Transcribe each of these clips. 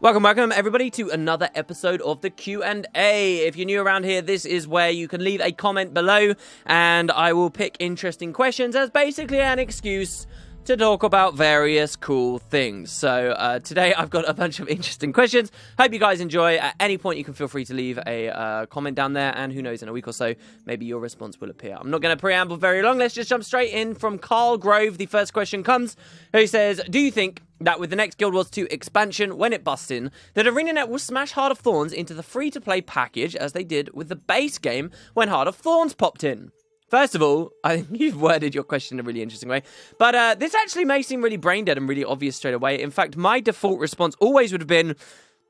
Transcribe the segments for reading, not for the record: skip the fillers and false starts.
Welcome everybody to another episode of the Q&A. If you're new around here, this is where you can leave a comment below and I will pick interesting questions as basically an excuse to talk about various cool things. So today I've got a bunch of interesting questions. Hope you guys enjoy. At any point you can feel free to leave a comment down there, and who knows, in a week or so maybe your response will appear. I'm not going to preamble very long. Let's just jump straight in. From Carl Grove, the first question comes, who says, do you think that with the next Guild Wars 2 expansion, when it busts in, that ArenaNet will smash Heart of Thorns into the free-to-play package as they did with the base game when Heart of Thorns popped in? First of all, I think you've worded your question in a really interesting way, but this actually may seem really brain dead and really obvious straight away. In fact, my default response always would have been,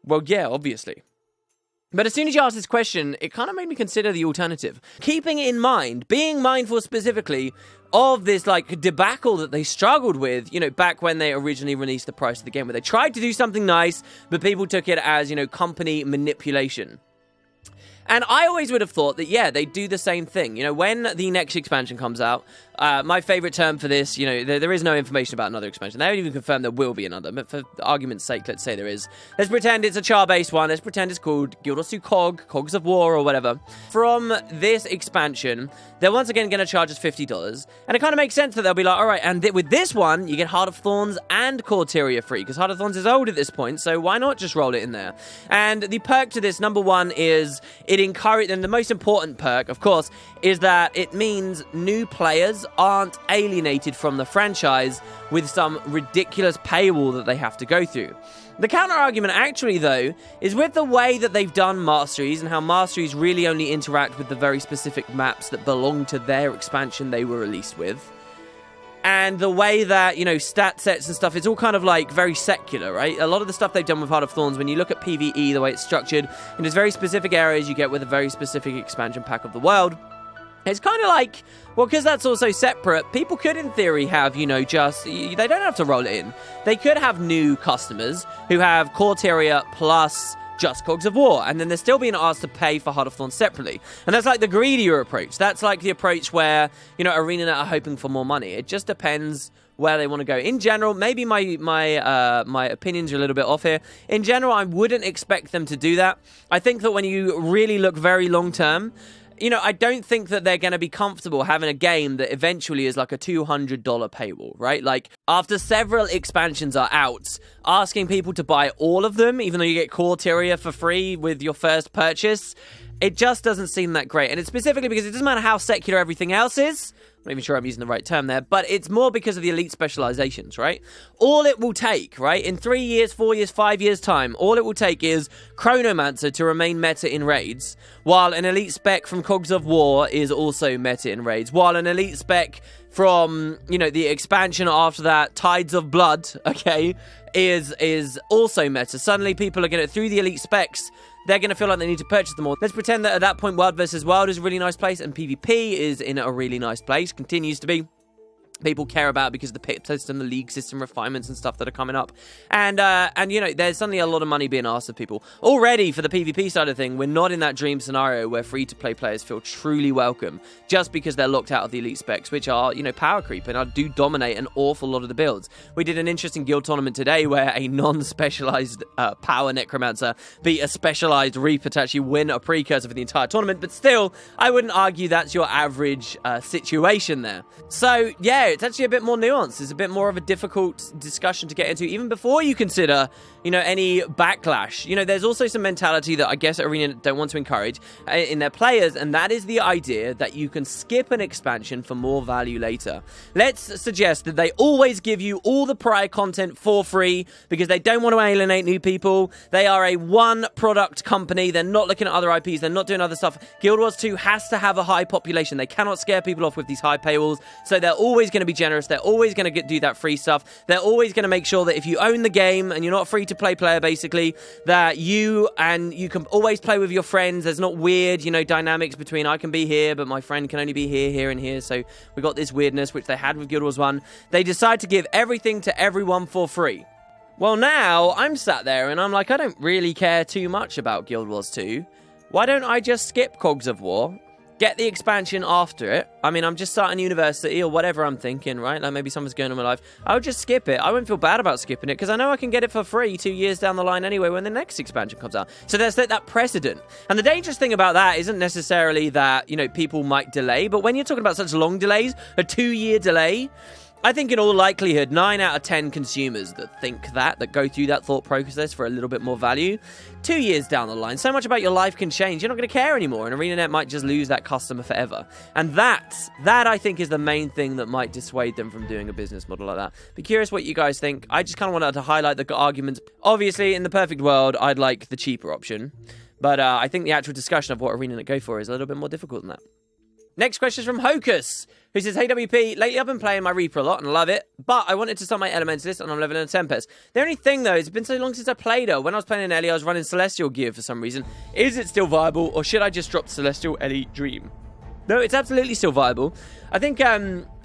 well, yeah, obviously. But as soon as you asked this question, it kind of made me consider the alternative. Keeping in mind, being mindful specifically of this, like, debacle that they struggled with, you know, back when they originally released the price of the game, where they tried to do something nice, but people took it as, you know, company manipulation. And I always would have thought that, yeah, they do the same thing. You know, when the next expansion comes out, my favorite term for this, you know, there is no information about another expansion. They haven't even confirmed there will be another, but for argument's sake, let's say there is. Let's pretend it's a char-based one. Let's pretend it's called Guild Wars 2 Cogs of War or whatever. From this expansion, they're once again going to charge us $50. And it kind of makes sense that they'll be like, all right, and with this one, you get Heart of Thorns and Corteria free, because Heart of Thorns is old at this point, so why not just roll it in there? And the perk to this, number one, is it encourages, and the most important perk, of course, is that it means new players aren't alienated from the franchise with some ridiculous paywall that they have to go through. The counter-argument, actually, though, is with the way that they've done Masteries and how Masteries really only interact with the very specific maps that belong to their expansion they were released with. And the way that, you know, stat sets and stuff, it's all kind of like very secular, right? A lot of the stuff they've done with Heart of Thorns, when you look at PvE, the way it's structured, in there's very specific areas you get with a very specific expansion pack of the world. It's kind of like, well, because that's also separate, people could, in theory, have, you know, just, they don't have to roll it in. They could have new customers who have Corteria plus just Cogs of War, and then they're still being asked to pay for Heart of Thorns separately. And that's like the greedier approach. That's like the approach where, you know, ArenaNet are hoping for more money. It just depends where they want to go. In general, maybe my opinions are a little bit off here. In general, I wouldn't expect them to do that. I think that when you really look very long term, you know, I don't think that they're going to be comfortable having a game that eventually is like a $200 paywall, right? Like, after several expansions are out, asking people to buy all of them, even though you get Corteria for free with your first purchase, it just doesn't seem that great. And it's specifically because it doesn't matter how secular everything else is. I'm not even sure I'm using the right term there, but it's more because of the elite specializations, right? All it will take, right, in 3 years, 4 years, 5 years' time, all it will take is Chronomancer to remain meta in raids, while an elite spec from Cogs of War is also meta in raids, while an elite spec from, you know, the expansion after that, Tides of Blood, okay, is also meta. Suddenly people are going to, through the elite specs, they're going to feel like they need to purchase them all. Let's pretend that at that point, World versus World is a really nice place, and PvP is in a really nice place, continues to be. People care about because of the pit system, the league system refinements and stuff that are coming up. And you know, there's suddenly a lot of money being asked of people. Already, for the PvP side of thing, we're not in that dream scenario where free-to-play players feel truly welcome just because they're locked out of the elite specs, which are, you know, power creep and do dominate an awful lot of the builds. We did an interesting guild tournament today where a non-specialized power necromancer beat a specialized reaper to actually win a precursor for the entire tournament, but still, I wouldn't argue that's your average situation there. So, yeah, it's actually a bit more nuanced. It's a bit more of a difficult discussion to get into, even before you consider, you know, any backlash. You know, there's also some mentality that I guess Arena don't want to encourage in their players, and that is the idea that you can skip an expansion for more value later. Let's suggest that they always give you all the prior content for free because they don't want to alienate new people. They are a one-product company. They're not looking at other IPs. They're not doing other stuff. Guild Wars 2 has to have a high population. They cannot scare people off with these high paywalls, so they're always going to be generous. They're always going to do that free stuff. They're always going to make sure that if you own the game and you're not a free-to-play player, basically, that you can always play with your friends. There's not weird, you know, dynamics between I can be here, but my friend can only be here, here, and here. So we got this weirdness, which they had with Guild Wars 1. They decide to give everything to everyone for free. Well, now I'm sat there and I'm like, I don't really care too much about Guild Wars 2. Why don't I just skip Cogs of War? get the expansion after it. I mean, I'm just starting university or whatever I'm thinking, right? Like maybe something's going on in my life. I would just skip it. I wouldn't feel bad about skipping it because I know I can get it for free 2 years down the line anyway when the next expansion comes out. So there's that precedent. And the dangerous thing about that isn't necessarily that, you know, people might delay, but when you're talking about such long delays, a 2-year delay, I think in all likelihood, 9 out of 10 consumers that think that go through that thought process for a little bit more value, 2 years down the line, so much about your life can change. You're not going to care anymore, and ArenaNet might just lose that customer forever. And that I think is the main thing that might dissuade them from doing a business model like that. Be curious what you guys think. I just kind of wanted to highlight the arguments. Obviously, in the perfect world, I'd like the cheaper option, but I think the actual discussion of what ArenaNet go for is a little bit more difficult than that. Next question is from Hocus, who says, "Hey WP, lately I've been playing my Reaper a lot and love it, but I wanted to start my Elementalist and I'm leveling a Tempest. The only thing though, it's been so long since I played her. When I was playing in Ellie, I was running Celestial gear for some reason. Is it still viable, or should I just drop Celestial Ellie Dream?" No, it's absolutely still viable. I think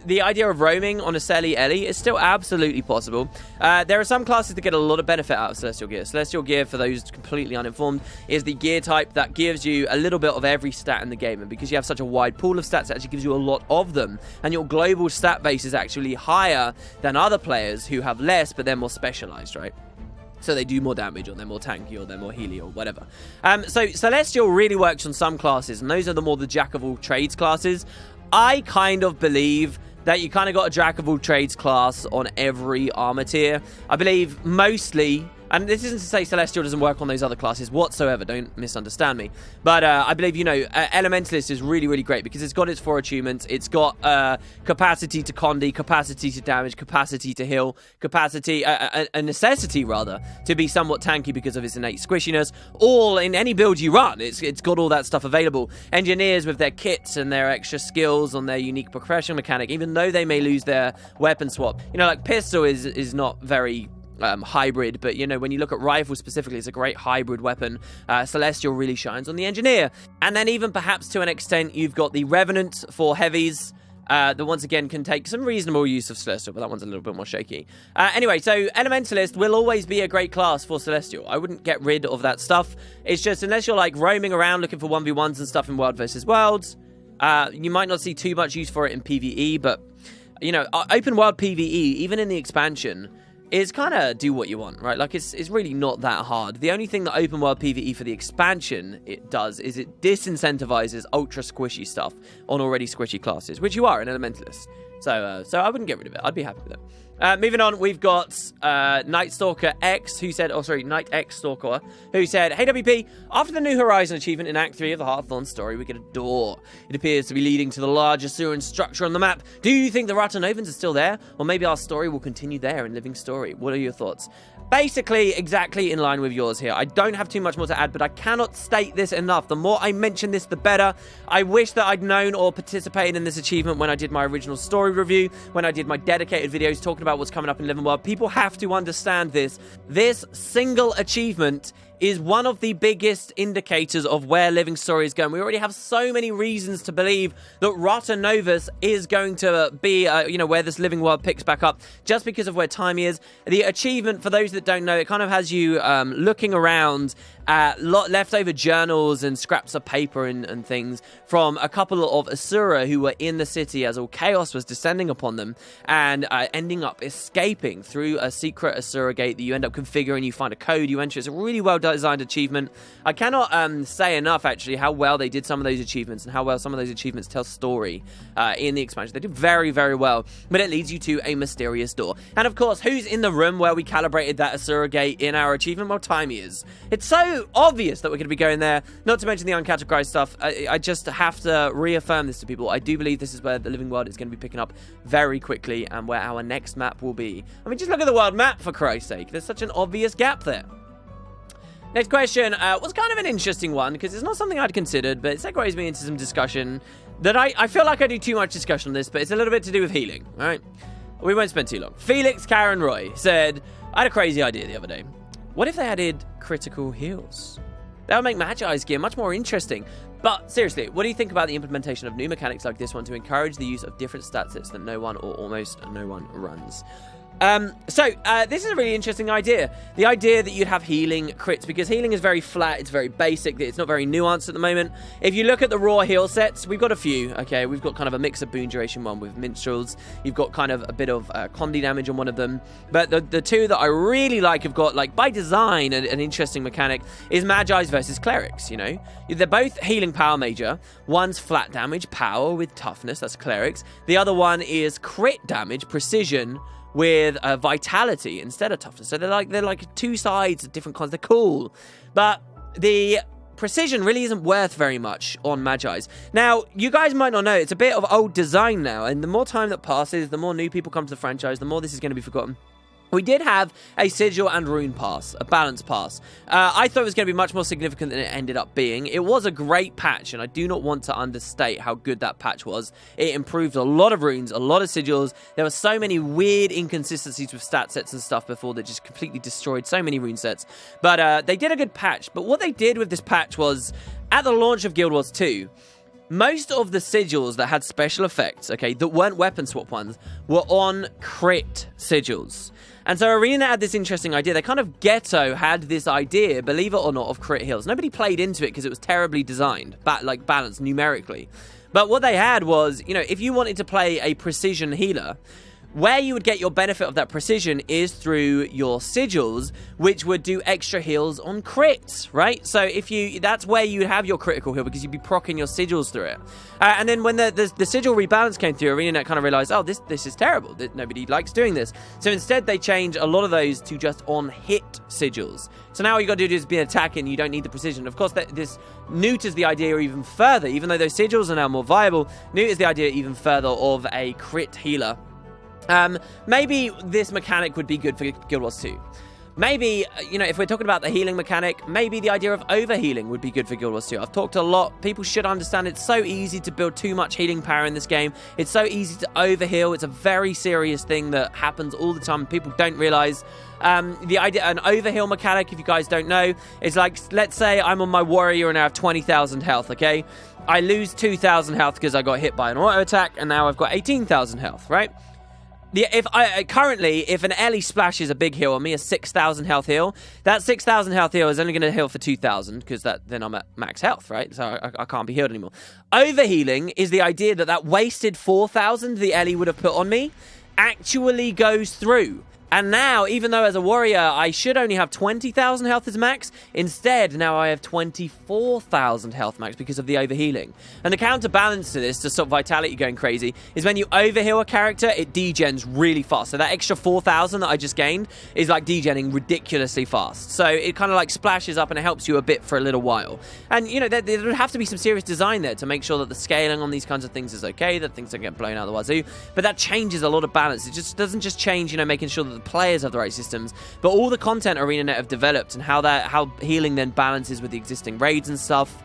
the idea of roaming on a Celly Ellie is still absolutely possible. There are some classes that get a lot of benefit out of Celestial Gear. Celestial Gear, for those completely uninformed, is the gear type that gives you a little bit of every stat in the game. And because you have such a wide pool of stats, it actually gives you a lot of them. And your global stat base is actually higher than other players who have less, but they're more specialized, right? So they do more damage, or they're more tanky, or they're more healy, or whatever. So Celestial really works on some classes, and those are the more the jack-of-all-trades classes. I kind of believe that you kind of got a jack-of-all-trades class on every armor tier. I believe mostly, and this isn't to say Celestial doesn't work on those other classes whatsoever, don't misunderstand me, but I believe, you know, Elementalist is really, really great because it's got its 4 achievements. It's got capacity to condi, capacity to damage, capacity to heal, capacity, a necessity rather, to be somewhat tanky because of its innate squishiness, all in any build you run. It's got all that stuff available. Engineers with their kits and their extra skills on their unique progression mechanic, even though they may lose their weapon swap. You know, like Pistol is not very hybrid, but you know, when you look at Rifle specifically, it's a great hybrid weapon. Celestial really shines on the Engineer. And then even perhaps to an extent, you've got the Revenant for heavies, that once again can take some reasonable use of Celestial, but that one's a little bit more shaky. Anyway, so Elementalist will always be a great class for Celestial. I wouldn't get rid of that stuff. It's just, unless you're like roaming around looking for 1v1s and stuff in World versus Worlds, you might not see too much use for it in PvE, but you know, open world PvE, even in the expansion, is kind of do what you want, right? Like, it's really not that hard. The only thing that open world PvE for the expansion it does is it disincentivizes ultra squishy stuff on already squishy classes, which you are an Elementalist. So I wouldn't get rid of it. I'd be happy with it. Moving on, we've got Night Stalker X, who said, Night X Stalker, who said, "Hey WP, after the New Horizon achievement in Act 3 of the Hearthorn story, we get a door. It appears to be leading to the largest Asuran structure on the map. Do you think the Ratanovans are still there? Or maybe our story will continue there in Living Story? What are your thoughts?" Basically, exactly in line with yours here. I don't have too much more to add, but I cannot state this enough. The more I mention this, the better. I wish that I'd known or participated in this achievement when I did my original story review, when I did my dedicated videos talking about what's coming up in Living World. People have to understand this. This single achievement is one of the biggest indicators of where Living Story is going. We already have so many reasons to believe that Ratanovus is going to be, where this Living World picks back up, just because of where Timey is. The achievement, for those that don't know, it kind of has you looking around at leftover journals and scraps of paper and things from a couple of Asura who were in the city as all chaos was descending upon them, and ending up escaping through a secret Asura gate that you end up configuring. You find a code, you enter. It's a really well designed achievement. I cannot say enough, actually, how well they did some of those achievements and how well some of those achievements tell story in the expansion. They did very, very well, but it leads you to a mysterious door. And of course, who's in the room where we calibrated that Asura gate in our achievement? Well, Timey is. It's so obvious that we're going to be going there, not to mention the uncategorized stuff. I just have to reaffirm this to people. I do believe this is where the Living World is going to be picking up very quickly, and where our next map will be. I mean, just look at the world map, for Christ's sake. There's such an obvious gap there. Next question was kind of an interesting one, because it's not something I'd considered, but it segues me into some discussion that I feel like I do too much discussion on this, but it's a little bit to do with healing, all right? We won't spend too long. Felix Karen Roy said, "I had a crazy idea the other day. What if they added critical heals? That would make Magi's gear much more interesting. But seriously, what do you think about the implementation of new mechanics like this one to encourage the use of different stat sets that no one or almost no one runs?" This is a really interesting idea. The idea that you'd have healing crits, because healing is very flat, it's very basic, it's not very nuanced at the moment. If you look at the raw heal sets, we've got a few, okay? We've got kind of a mix of boon duration one with minstrels. You've got kind of a bit of condi damage on one of them. But the two that I really like have got, like, by design, an interesting mechanic is Magi's versus Clerics, you know? They're both healing power major. One's flat damage, power with toughness, that's Clerics. The other one is crit damage, precision, with vitality instead of toughness. So they're like two sides of different cons. They're cool. But the precision really isn't worth very much on Magi's. Now, you guys might not know, it's a bit of old design now, and the more time that passes, the more new people come to the franchise, the more this is going to be forgotten. We did have a sigil and rune pass, a balance pass. I thought it was going to be much more significant than it ended up being. It was a great patch, and I do not want to understate how good that patch was. It improved a lot of runes, a lot of sigils. There were so many weird inconsistencies with stat sets and stuff before that just completely destroyed so many rune sets. But they did a good patch. But what they did with this patch was, at the launch of Guild Wars 2, most of the sigils that had special effects, okay, that weren't weapon swap ones, were on crit sigils. And so Arena had this interesting idea. They kind of ghetto had this idea, believe it or not, of crit heals. Nobody played into it because it was terribly designed, like balanced numerically. But what they had was, you know, if you wanted to play a precision healer, where you would get your benefit of that precision is through your sigils, which would do extra heals on crits, right? So that's where you would have your critical heal, because you'd be proccing your sigils through it. And then when the sigil rebalance came through, ArenaNet kind of realized, oh, this is terrible. Nobody likes doing this. So instead, they changed a lot of those to just on hit sigils. So now all you got to do is be attacking. You don't need the precision. Of course, this neuters the idea even further. Even though those sigils are now more viable, neuters the idea even further of a crit healer. Maybe this mechanic would be good for Guild Wars 2. Maybe, you know, if we're talking about the healing mechanic, maybe the idea of overhealing would be good for Guild Wars 2. I've talked a lot. People should understand it's so easy to build too much healing power in this game. It's so easy to overheal. It's a very serious thing that happens all the time. People don't realize. The idea, an overheal mechanic, if you guys don't know, is like, let's say I'm on my warrior and I have 20,000 health, okay? I lose 2,000 health because I got hit by an auto attack, and now I've got 18,000 health, right? If an Ellie splashes a big heal on me, a 6,000 health heal, that 6,000 health heal is only going to heal for 2,000, because then I'm at max health, right? So I can't be healed anymore. Overhealing is the idea that wasted 4,000 the Ellie would have put on me actually goes through. And now, even though as a warrior, I should only have 20,000 health as max, instead, now I have 24,000 health max because of the overhealing. And the counterbalance to this, to stop vitality going crazy, is when you overheal a character, it degens really fast. So that extra 4,000 that I just gained is like degenning ridiculously fast. So it kind of like splashes up and it helps you a bit for a little while. And, you know, there would have to be some serious design there to make sure that the scaling on these kinds of things is okay, that things don't get blown out of the wazoo. But that changes a lot of balance. It just doesn't just change, you know, making sure that the players have the right systems, but all the content ArenaNet have developed and how healing then balances with the existing raids and stuff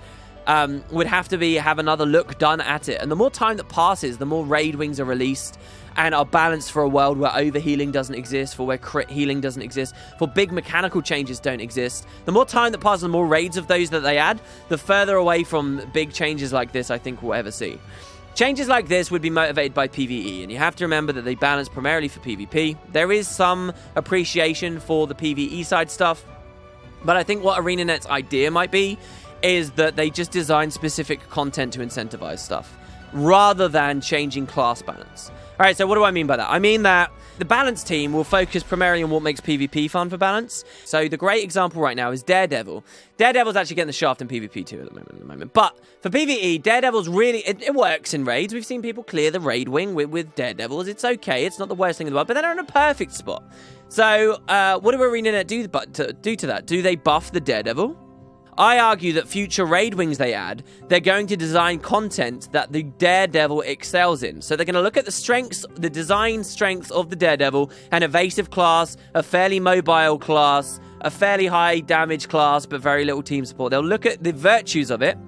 would have to have another look done at it. And the more time that passes, the more raid wings are released and are balanced for a world where overhealing doesn't exist, for where crit healing doesn't exist, for big mechanical changes don't exist. The more time that passes, the more raids of those that they add, the further away from big changes like this I think we'll ever see. Changes like this would be motivated by PvE, and you have to remember that they balance primarily for PvP. There is some appreciation for the PvE side stuff, but I think what ArenaNet's idea might be is that they just design specific content to incentivize stuff, rather than changing class balance. Alright, so what do I mean by that? I mean that the balance team will focus primarily on what makes PvP fun for balance. So the great example right now is Daredevil. Daredevil's actually getting the shaft in PvP too at the moment. But for PvE, Daredevil's really, it works in raids. We've seen people clear the raid wing with Daredevils. It's okay. It's not the worst thing in the world, but they're in a perfect spot. So what do ArenaNet do to that? Do they buff the Daredevil? I argue that future raid wings they add, they're going to design content that the Daredevil excels in. So they're going to look at the strengths, the design strengths of the Daredevil, an evasive class, a fairly mobile class, a fairly high damage class, but very little team support. They'll look at the virtues of it,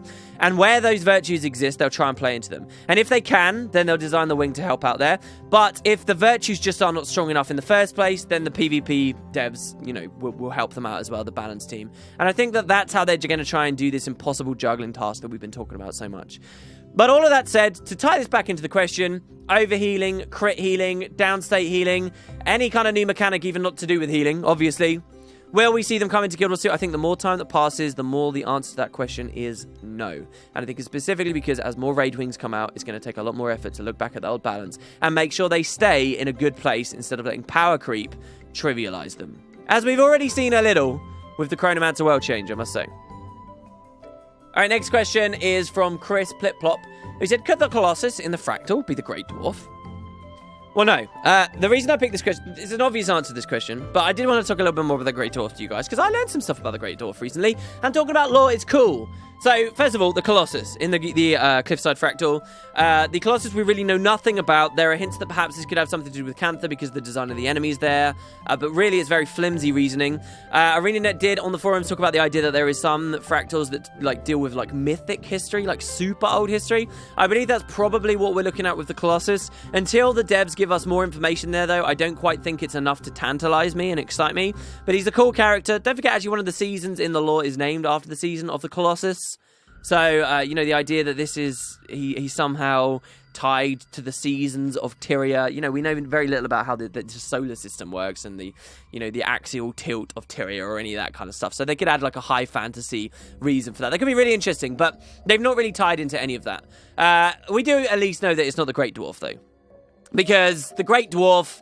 and where those virtues exist, they'll try and play into them. And if they can, then they'll design the wing to help out there. But if the virtues just are not strong enough in the first place, then the PvP devs, you know, will help them out as well, the balance team. And I think that that's how they're going to try and do this impossible juggling task that we've been talking about so much. But all of that said, to tie this back into the question, overhealing, crit healing, downstate healing, any kind of new mechanic even not to do with healing, obviously. Will we see them come into Guild Wars 2? I think the more time that passes, the more the answer to that question is no. And I think it's specifically because as more Raid Wings come out, it's going to take a lot more effort to look back at the old balance and make sure they stay in a good place instead of letting power creep trivialize them. As we've already seen a little with the Chronomancer World Change, I must say. Alright, next question is from Chris Plipplop, who said, could the Colossus in the Fractal be the Great Dwarf? Well, no. The reason I picked this question is an obvious answer to this question, but I did want to talk a little bit more about the Great Dwarf to you guys, because I learned some stuff about the Great Dwarf recently, and talking about lore is cool. So, first of all, the Colossus in the Cliffside Fractal. The Colossus we really know nothing about. There are hints that perhaps this could have something to do with Cantha because the design of the enemies there, but really it's very flimsy reasoning. ArenaNet did on the forums talk about the idea that there is some fractals that deal with mythic history, super old history. I believe that's probably what we're looking at with the Colossus. Until the devs give us more information there, though, I don't quite think it's enough to tantalize me and excite me. But he's a cool character. Don't forget, actually, one of the seasons in the lore is named after the season of the Colossus. So, the idea that this is, he's somehow tied to the seasons of Tyria. We know very little about how the solar system works and the axial tilt of Tyria or any of that kind of stuff. So they could add a high fantasy reason for that. That could be really interesting, but they've not really tied into any of that. We do at least know that it's not the Great Dwarf, though. Because the Great Dwarf,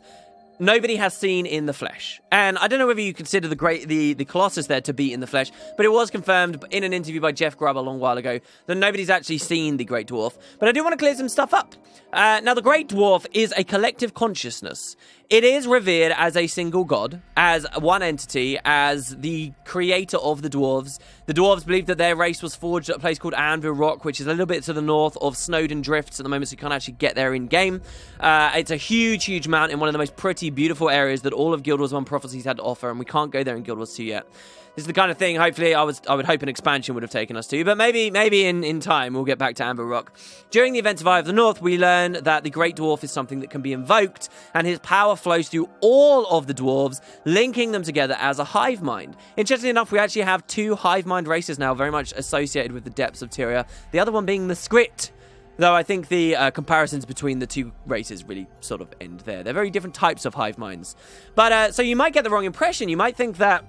nobody has seen in the flesh. And I don't know whether you consider the Colossus there to be in the flesh, but it was confirmed in an interview by Jeff Grubb a long while ago that nobody's actually seen the Great Dwarf. But I do want to clear some stuff up. Now, the Great Dwarf is a collective consciousness. It is revered as a single god, as one entity, as the creator of the dwarves. The dwarves believe that their race was forged at a place called Anvil Rock, which is a little bit to the north of Snowdon Drifts at the moment, so you can't actually get there in-game. It's a huge, huge mountain, one of the most pretty, beautiful areas that all of Guild Wars 1 Prophecies had to offer, and we can't go there in Guild Wars 2 yet. This is the kind of thing, hopefully, I would hope an expansion would have taken us to, but maybe in time we'll get back to Anvil Rock. During the events of Eye of the North, we learn that the Great Dwarf is something that can be invoked, and his power flows through all of the dwarves, linking them together as a hive mind. Interestingly enough, we actually have two hive mind races now, very much associated with the depths of Tyria, the other one being the Skrit. Though I think the comparisons between the two races really sort of end there. They're very different types of hive minds. But, so you might get the wrong impression. You might think that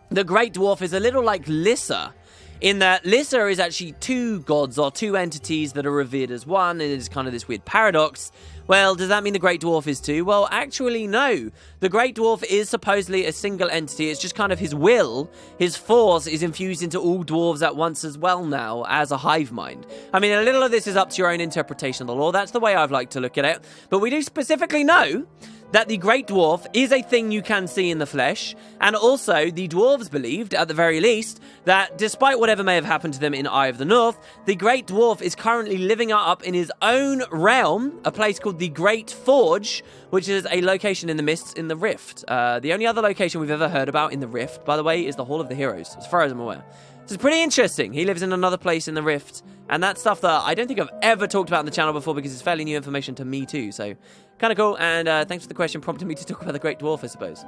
the Great Dwarf is a little like Lissa, in that Lissa is actually two gods or two entities that are revered as one, and it's kind of this weird paradox. Well, does that mean the Great Dwarf is too? Well, actually, no. The Great Dwarf is supposedly a single entity. It's just kind of his will, his force is infused into all dwarves at once as well now, as a hive mind. I mean, a little of this is up to your own interpretation of the lore. That's the way I've liked to look at it. But we do specifically know that the Great Dwarf is a thing you can see in the flesh, and also the dwarves believed, at the very least, that despite whatever may have happened to them in Eye of the North, the Great Dwarf is currently living up in his own realm, a place called the Great Forge, which is a location in the Mists in the Rift. The only other location we've ever heard about in the Rift, by the way, is the Hall of the Heroes, as far as I'm aware. So it's pretty interesting. He lives in another place in the Rift, and that's stuff that I don't think I've ever talked about on the channel before because it's fairly new information to me too, so kind of cool, and thanks for the question, prompting me to talk about the Great Dwarf, I suppose.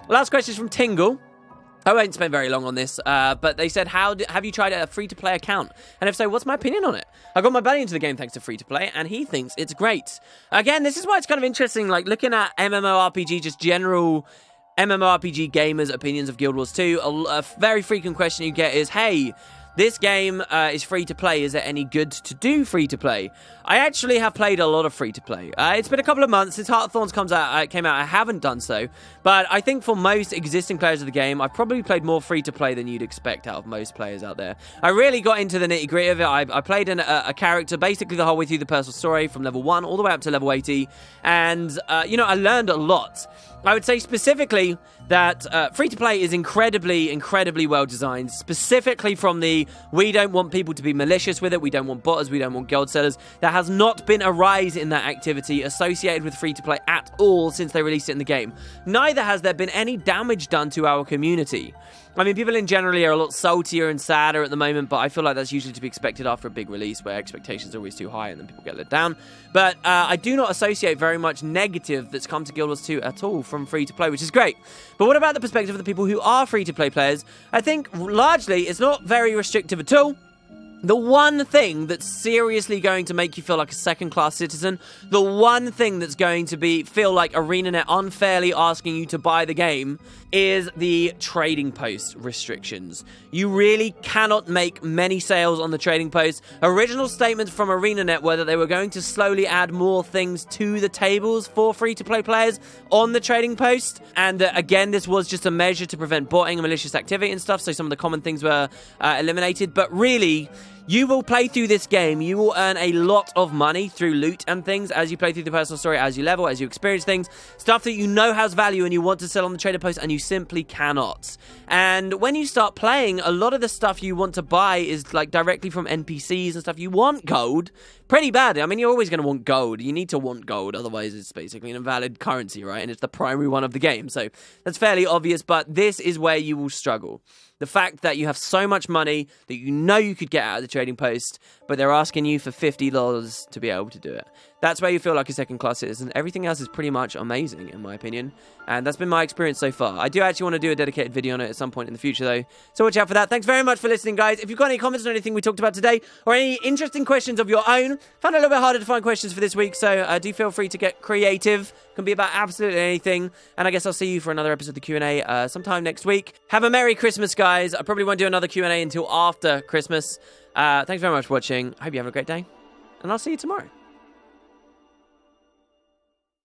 Last question is from Tingle. I won't spend very long on this, but they said, have you tried a free-to-play account? And if so, what's my opinion on it? I got my buddy into the game thanks to free-to-play, and he thinks it's great. Again, this is why it's kind of interesting, looking at MMORPG, just general MMORPG gamers' opinions of Guild Wars 2. A very frequent question you get is, hey, this game is free-to-play. Is it any good to do free-to-play? I actually have played a lot of free-to-play. It's been a couple of months since Heart of Thorns came out. I haven't done so. But I think for most existing players of the game, I've probably played more free-to-play than you'd expect out of most players out there. I really got into the nitty-gritty of it. I played a character basically the whole way through the personal story from level 1 all the way up to level 80. And, I learned a lot. I would say specifically that free-to-play is incredibly, incredibly well-designed, specifically from we don't want people to be malicious with it, we don't want botters, we don't want gold sellers. There has not been a rise in that activity associated with free-to-play at all since they released it in the game. Neither has there been any damage done to our community. I mean, people in generally are a lot saltier and sadder at the moment, but I feel like that's usually to be expected after a big release where expectations are always too high and then people get let down. But I do not associate very much negative that's come to Guild Wars 2 at all from free-to-play, which is great. But what about the perspective of the people who are free-to-play players? I think largely it's not very restrictive at all. The one thing that's seriously going to make you feel like a second-class citizen, the one thing that's going to feel like ArenaNet unfairly asking you to buy the game is the trading post restrictions. You really cannot make many sales on the trading post. Original statements from ArenaNet were that they were going to slowly add more things to the tables for free-to-play players on the trading post. And again, this was just a measure to prevent botting and malicious activity and stuff, so some of the common things were eliminated. But really, you will play through this game, you will earn a lot of money through loot and things as you play through the personal story, as you level, as you experience things, stuff that you know has value and you want to sell on the trader post and you simply cannot. And when you start playing, a lot of the stuff you want to buy is like directly from NPCs and stuff. You want gold pretty badly. I mean, you're always going to want gold. You need to want gold, otherwise it's basically an invalid currency, right? And it's the primary one of the game, so that's fairly obvious, but this is where you will struggle. The fact that you have so much money that you know you could get out of the trading post, but they're asking you for $50 to be able to do it. That's where you feel like a second-class citizen. Everything else is pretty much amazing, in my opinion. And that's been my experience so far. I do actually want to do a dedicated video on it at some point in the future, though. So watch out for that. Thanks very much for listening, guys. If you've got any comments on anything we talked about today, or any interesting questions of your own, found it a little bit harder to find questions for this week, so do feel free to get creative. Can be about absolutely anything. And I guess I'll see you for another episode of the Q&A sometime next week. Have a Merry Christmas, guys. I probably won't do another Q&A until after Christmas. Thanks very much for watching. I hope you have a great day. And I'll see you tomorrow.